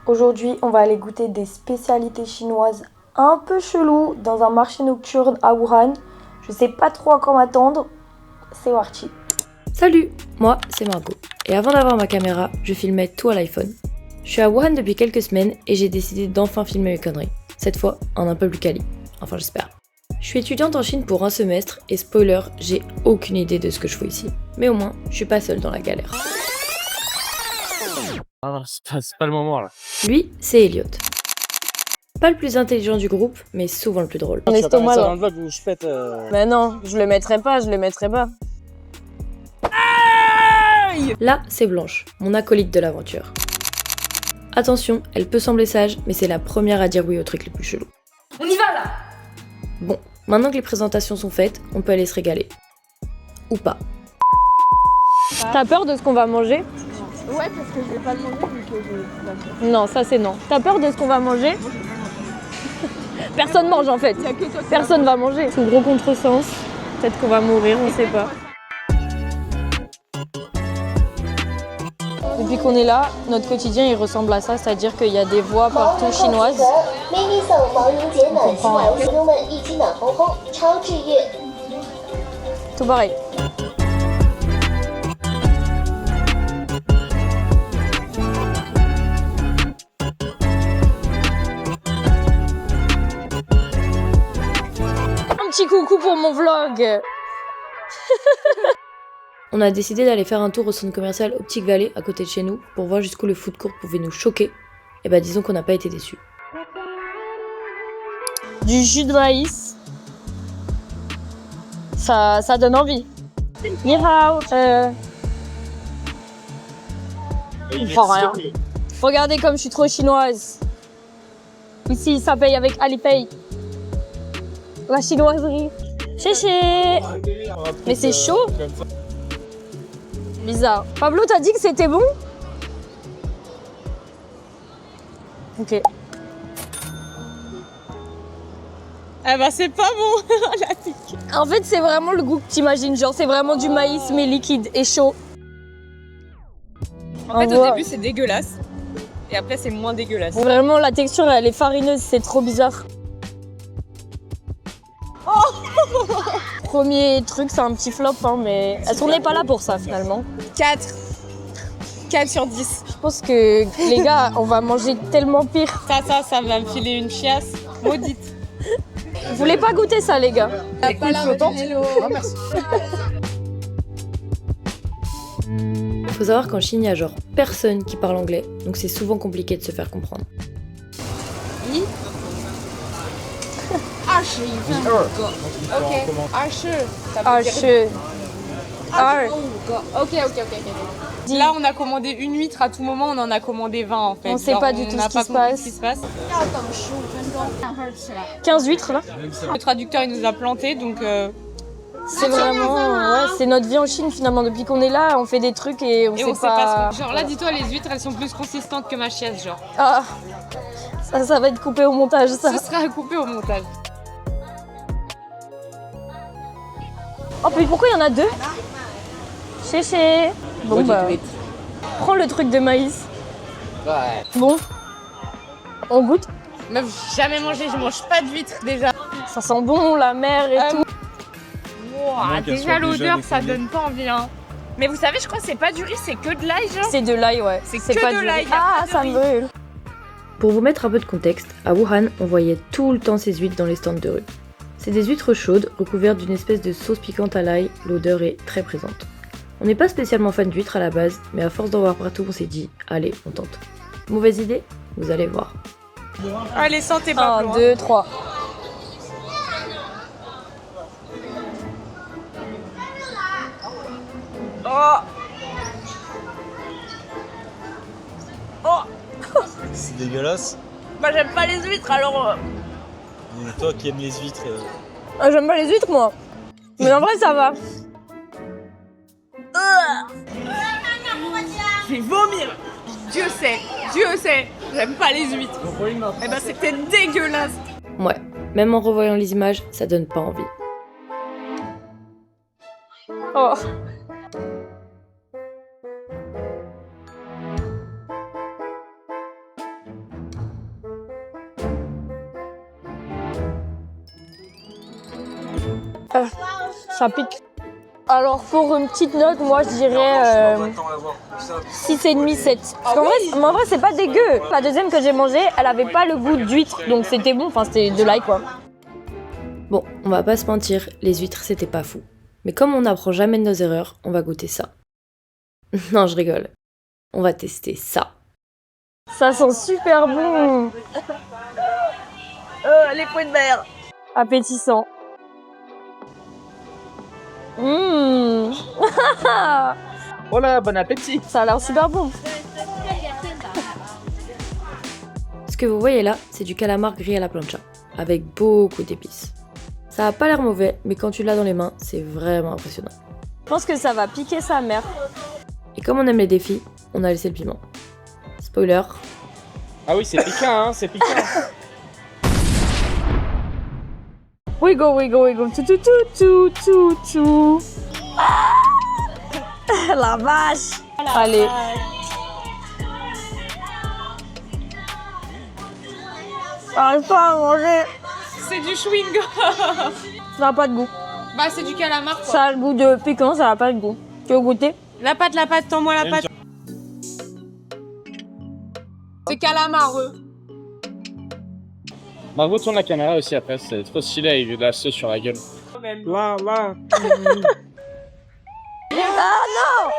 Aujourd'hui, on va aller goûter des spécialités chinoises un peu cheloues dans un marché nocturne à Wuhan. Je sais pas trop à quoi m'attendre, c'est parti. Salut, moi c'est Margot. Et avant d'avoir ma caméra, je filmais tout à l'iPhone. Je suis à Wuhan depuis quelques semaines et j'ai décidé d'enfin filmer mes conneries. Cette fois, en un peu plus quali. Enfin, j'espère. Je suis étudiante en Chine pour un semestre et spoiler, j'ai aucune idée de ce que je fais ici. Mais au moins, je suis pas seule dans la galère. Ah non, c'est pas le moment là. Lui, c'est Elliot. Pas le plus intelligent du groupe, mais souvent le plus drôle. Mon estomac, ça là. dans le vlog où je pète. Mais non, je le mettrai pas. Là, c'est Blanche, mon acolyte de l'aventure. Attention, elle peut sembler sage, mais c'est la première à dire oui aux trucs les plus chelous. On y va là! Bon, maintenant que les présentations sont faites, on peut aller se régaler. Ou pas. T'as peur de ce qu'on va manger? Ouais, parce que je vais pas le manger vu que je... Non, ça c'est non. T'as peur de ce qu'on va manger? Personne mange en fait. Y a que toi qui Personne va manger. C'est gros contresens. Peut-être qu'on va mourir, on sait pas. Depuis qu'on est là, notre quotidien il ressemble à ça, c'est-à-dire qu'il y a des voix partout chinoises. On comprend rien. Tout pareil. Un petit coucou pour mon vlog. On a décidé d'aller faire un tour au centre commercial Optic Valley à côté de chez nous pour voir jusqu'où le food court pouvait nous choquer. Et bah disons qu'on n'a pas été déçus. Du jus de maïs. Ça donne envie. Ni hao. Enfin rien. Regardez comme je suis trop chinoise. Ici, ça paye avec Alipay. La chinoiserie. Chéché. Mais c'est chaud. Bizarre. Pablo, t'as dit que c'était bon? Ok. Ah bah c'est pas bon, la pique. En fait, c'est vraiment le goût que t'imagines. Genre, c'est vraiment du maïs, mais liquide et chaud. En fait, On au voit. début, c'est dégueulasse. Et après, c'est moins dégueulasse. Vraiment, la texture, elle est farineuse. C'est trop bizarre. Premier truc, c'est un petit flop, hein, mais on n'est pas là pour ça, finalement. 4. 4 sur 10. Je pense que, les gars, on va manger tellement pire. Ça va me filer une chiasse maudite. Vous voulez pas goûter ça, les gars? Pas la Faut savoir qu'en Chine, il y a genre personne qui parle anglais, donc c'est souvent compliqué de se faire comprendre. Ok. Ok. Là, on a commandé une huître à tout moment, on en a commandé 20 en fait. On sait pas du tout n'a ce qui pas se compris passe. ce qui se passe. 15 huîtres, là. Le traducteur, il nous a planté, donc... C'est vraiment, ouais, c'est notre vie en Chine finalement. Depuis qu'on est là, on fait des trucs et on Et sait on sait pas pas. ce qu'on... Genre là, dis-toi, les huîtres, elles sont plus consistantes que ma chiasse, genre. Ah, ça va être coupé au montage, ça. Ce sera à couper au montage. Oh, mais pourquoi il y en a deux? Chéché. Bon, bah. Prends le truc de maïs. Ouais. Bon. On goûte. Meuf, j'ai jamais mangé, je mange pas d'huîtres déjà. Ça sent bon, la mer et tout. Wow, déjà l'odeur, ça donne pas envie, hein. Mais vous savez, je crois que c'est pas du riz, c'est que de l'ail, genre. C'est de l'ail, ouais. C'est que pas de du l'ail, riz. y a Ah, pas de ça riz. me brûle. Pour vous mettre un peu de contexte, à Wuhan, on voyait tout le temps ces huîtres dans les stands de rue. C'est des huîtres chaudes, recouvertes d'une espèce de sauce piquante à l'ail, l'odeur est très présente. On n'est pas spécialement fan d'huîtres à la base, mais à force d'en voir partout, on s'est dit, allez, on tente. Mauvaise idée? Vous allez voir. Allez, santé, Pablo. 1, 2, 3. Oh. Oh. C'est dégueulasse. Bah, j'aime pas les huîtres alors. Et toi qui aimes les huîtres. Ah, j'aime pas les huîtres, moi. Mais en vrai, ça va. Je vais vomir. Dieu sait, j'aime pas les huîtres. Eh ben c'était dégueulasse. Ouais, même en revoyant les images, ça donne pas envie. Oh. Ça pique. Alors pour une petite note, moi je dirais 6,5, 7. Parce qu'en vrai, c'est pas dégueu. La deuxième que j'ai mangée, elle avait pas le goût d'huître, donc c'était bon, enfin c'était de l'ail quoi. Bon, on va pas se mentir, les huîtres c'était pas fou. Mais comme on n'apprend jamais de nos erreurs, on va goûter ça. Non, je rigole. On va tester ça. Ça sent super bon. Les fruits de mer. Appétissant. Oh là, bon appétit. Ça a l'air super bon. Ce que vous voyez là, c'est du calamar gris à la plancha, avec beaucoup d'épices. Ça a pas l'air mauvais, mais quand tu l'as dans les mains, c'est vraiment impressionnant. Je pense que ça va piquer sa mère. Et comme on aime les défis, on a laissé le piment. Spoiler. Ah oui, c'est piquant, hein, c'est piquant. Wiggle, wiggle, wiggle, tout, tout, tout, tout, tout, tout. Ah la vache. Allez. J'arrive pas à manger. C'est du chewing-gum. Ça n'a pas de goût. Bah, c'est du calamar, quoi. Ça a le goût de piquant, ça n'a pas de goût. Tu veux goûter? La pâte, tends-moi la pâte. C'est calamareux. Margot tourne la caméra aussi après, c'est trop stylé avec de la sauce sur la gueule. Là. Ah non!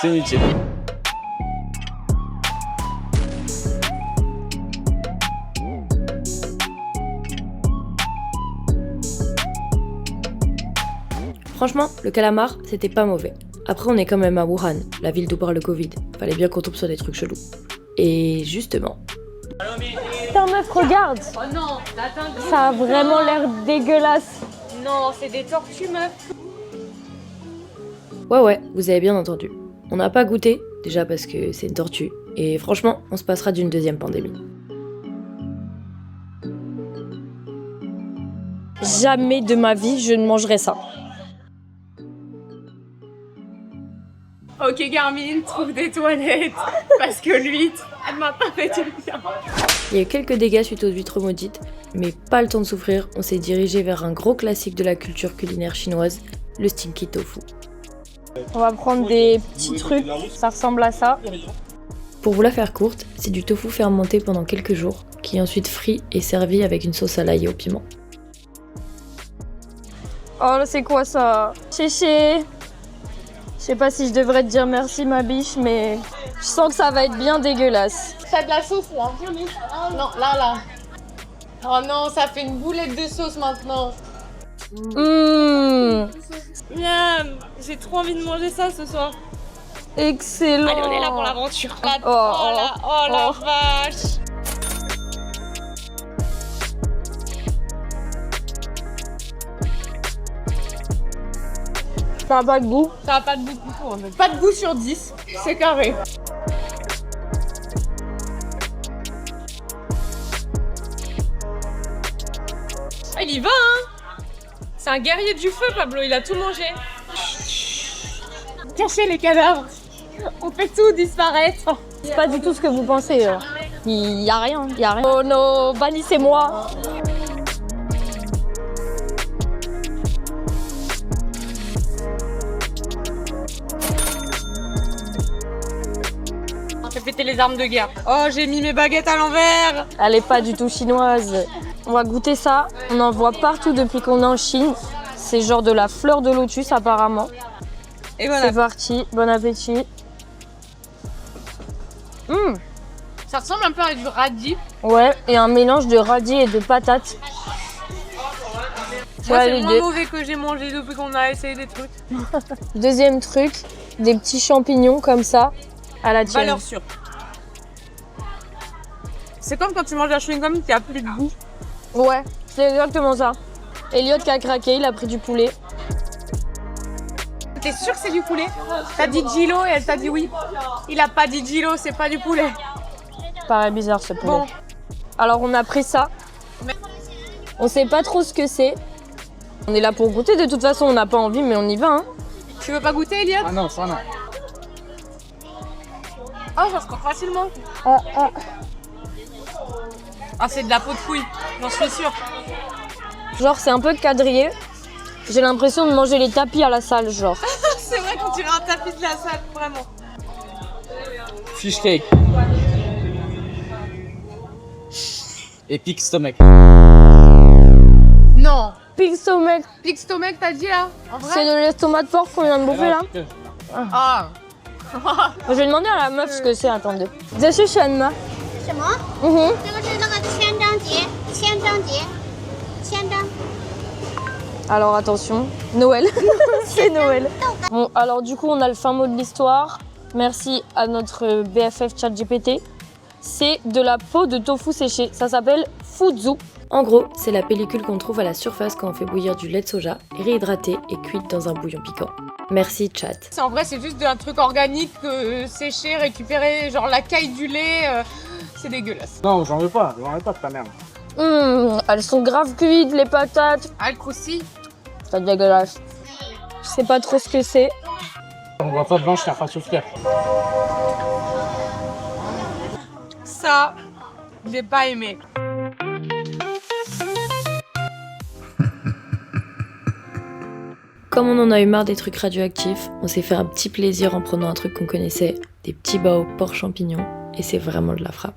C'est inutile. Franchement, le calamar, c'était pas mauvais. Après, on est quand même à Wuhan, la ville d'où part le Covid. Fallait bien qu'on tombe sur des trucs chelous. Et justement... Putain meuf, regarde! Oh non, attends. Ça a vraiment l'air dégueulasse. Non, c'est des tortues, meuf. Ouais, vous avez bien entendu. On n'a pas goûté, déjà parce que c'est une tortue. Et franchement, on se passera d'une deuxième pandémie. Jamais de ma vie, je ne mangerai ça. Ok, Garmin, trouve des toilettes. Parce que l'huître, elle m'a pas fait du bien. Il y a eu quelques dégâts suite aux huîtres maudites, mais pas le temps de souffrir, on s'est dirigé vers un gros classique de la culture culinaire chinoise, le stinky tofu. On va prendre des petits trucs, ça ressemble à ça. Pour vous la faire courte, c'est du tofu fermenté pendant quelques jours, qui est ensuite frit et servi avec une sauce à l'ail et au piment. Oh, c'est quoi ça? Chéché. Je sais pas si je devrais te dire merci ma biche, mais je sens que ça va être bien dégueulasse. T'as de la sauce là? Non, là. Oh non, ça fait une boulette de sauce maintenant. Miam, j'ai trop envie de manger ça ce soir. Excellent. Allez, on est là pour l'aventure. Oh, la vache. Ça n'a pas de goût. Ça a pas de goût du tout en fait. Pas de goût sur 10, c'est carré. Ah, il y va hein. C'est un guerrier du feu Pablo, il a tout mangé. Cachez les cadavres. On fait tout disparaître. C'est pas du tout ce que vous pensez. Il y a rien. Oh non, bannissez-moi. J'ai pété les armes de guerre. Oh, j'ai mis mes baguettes à l'envers. Elle est pas du tout chinoise. On va goûter ça. On en voit partout depuis qu'on est en Chine. C'est genre de la fleur de lotus apparemment. Et voilà. C'est parti, bon appétit. Ça ressemble un peu à du radis. Ouais, et un mélange de radis et de patates. Moi, Ouais, c'est le l'idée. moins mauvais que j'ai mangé depuis qu'on a essayé des trucs. Deuxième truc, des petits champignons comme ça à la tienne. Valeur sûre. C'est comme quand tu manges un chewing-gum qui a plus de goût. Ouais, c'est exactement ça. Elliot qui a craqué, il a pris du poulet. T'es sûr que c'est du poulet? T'as dit Gilo et elle t'a dit oui. Il a pas dit Gilo, c'est pas du poulet. Paraît bizarre ce poulet. Bon. Alors on a pris ça. On sait pas trop ce que c'est. On est là pour goûter, de toute façon on n'a pas envie mais on y va hein. Tu veux pas goûter Elliot? Ah non, ça non. Ah, ça se prend facilement. Ah, c'est de la peau de couille, j'en suis sûre. Genre, c'est un peu quadrillé. J'ai l'impression de manger les tapis à la salle, genre. C'est vrai qu'on dirait un tapis de la salle, vraiment. Fish cake. Epic stomach. Non. Pig stomach, Pig stomach, t'as dit là? En vrai? c'est de l'estomac de porc qu'on vient de bouffer là. Ah. Je vais demander à la meuf ce que c'est, attendez. 这是什么？什么？嗯哼。这个是那个千章节，千章节，千章。 Alors attention, Noël, c'est Noël. Bon, alors du coup, on a le fin mot de l'histoire. Merci à notre BFF ChatGPT. C'est de la peau de tofu séché. Ça s'appelle fuzu. En gros, c'est la pellicule qu'on trouve à la surface quand on fait bouillir du lait de soja, réhydraté et cuite dans un bouillon piquant. Merci chat. En vrai, c'est juste un truc organique, séché, récupéré, genre la caille du lait. C'est dégueulasse. Non, j'en veux pas de ta merde. Elles sont grave cuites, les patates. Ah, le croustilles. C'est dégueulasse. Je sais pas trop ce que c'est. On voit pas blanche, la face souffrir. Ça, j'ai pas aimé. Comme on en a eu marre des trucs radioactifs, on s'est fait un petit plaisir en prenant un truc qu'on connaissait, des petits bao porc champignons, et c'est vraiment de la frappe.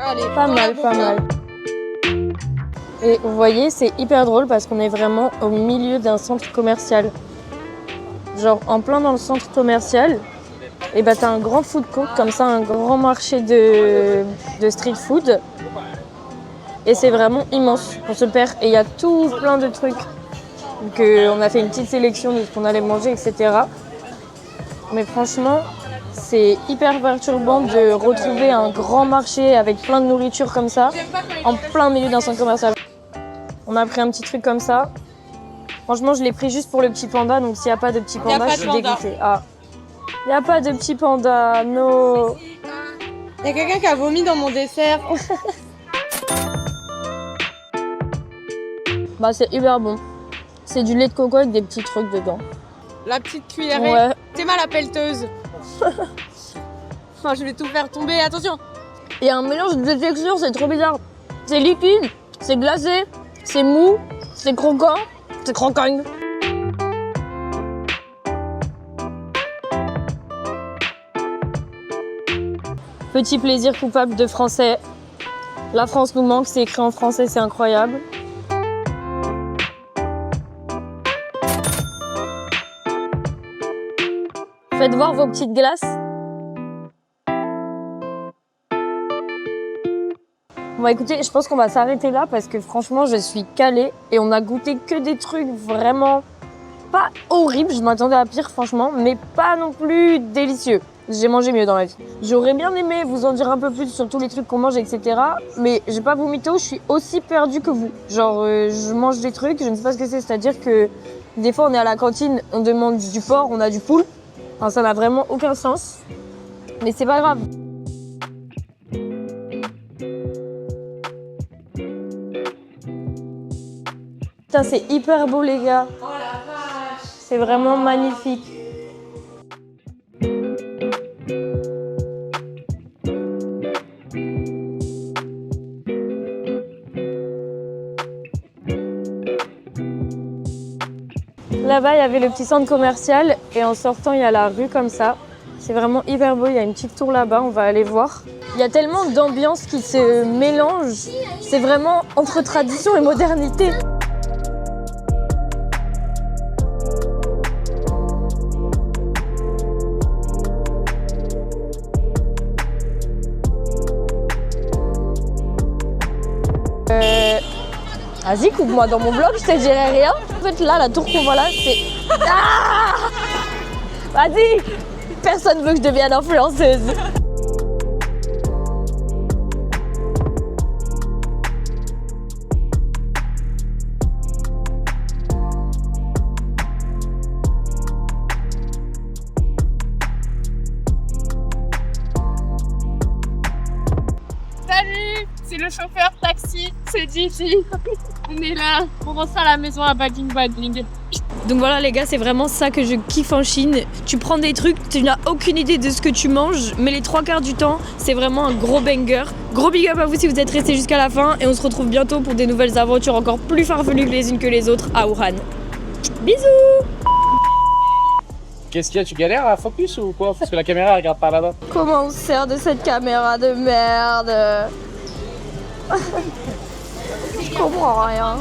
Allez, Pas mal, pas mal. Et vous voyez, c'est hyper drôle parce qu'on est vraiment au milieu d'un centre commercial. Genre en plein dans le centre commercial, et bah t'as un grand food court comme ça, un grand marché de street food. Et c'est vraiment immense, on se perd. Et il y a tout plein de trucs. Donc on a fait une petite sélection de ce qu'on allait manger, etc. Mais franchement, c'est hyper perturbant de retrouver un grand marché avec plein de nourriture comme ça, en plein milieu d'un centre commercial. On a pris un petit truc comme ça. Franchement, je l'ai pris juste pour le petit panda, donc s'il n'y a pas de petit panda, je suis dégoûtée. Ah. Il n'y a pas de petit panda, no. Il y a quelqu'un qui a vomi dans mon dessert. Bah c'est hyper bon. C'est du lait de coco avec des petits trucs dedans. La petite cuillerée. Ouais. C'est mal la pelleteuse. Enfin, je vais tout faire tomber, attention. Il y a un mélange de textures, c'est trop bizarre. C'est liquide, c'est glacé, c'est mou, c'est croquant, c'est croquant. Petit plaisir coupable de français. La France nous manque, c'est écrit en français, c'est incroyable. Faites voir vos petites glaces. Bon bah écoutez, je pense qu'on va s'arrêter là parce que franchement je suis calée et on a goûté que des trucs vraiment pas horribles, je m'attendais à pire franchement, mais pas non plus délicieux. J'ai mangé mieux dans la vie. J'aurais bien aimé vous en dire un peu plus sur tous les trucs qu'on mange, etc. Mais j'ai pas vous mytho, je suis aussi perdue que vous. Genre je mange des trucs, je ne sais pas ce que c'est-à-dire que des fois on est à la cantine, on demande du porc, on a du poule. Enfin, ça n'a vraiment aucun sens, mais c'est pas grave. Putain, c'est hyper beau les gars. Oh la vache. C'est vraiment magnifique. Là-bas, il y avait le petit centre commercial et en sortant, il y a la rue comme ça. C'est vraiment hyper beau, il y a une petite tour là-bas, on va aller voir. Il y a tellement d'ambiance qui se mélangent. C'est vraiment entre tradition et modernité. Vas-y, coupe-moi dans mon vlog, je te dirai rien. En fait, là, la tour qu'on voit là, c'est... Ah, vas-y. Personne veut que je devienne influenceuse. C'est le chauffeur taxi, c'est Gigi. On est là, on rentre à la maison à Bading Bading. Donc voilà les gars, c'est vraiment ça que je kiffe en Chine. Tu prends des trucs, tu n'as aucune idée de ce que tu manges, mais les 3/4 du temps, c'est vraiment un gros banger. Gros big up à vous si vous êtes restés jusqu'à la fin et on se retrouve bientôt pour des nouvelles aventures encore plus farfelues les unes que les autres à Wuhan. Bisous! Qu'est-ce qu'il y a? Tu galères à focus ou quoi? Parce que la caméra elle regarde par là-bas. Comment on se sert de cette caméra de merde? Je comprends rien.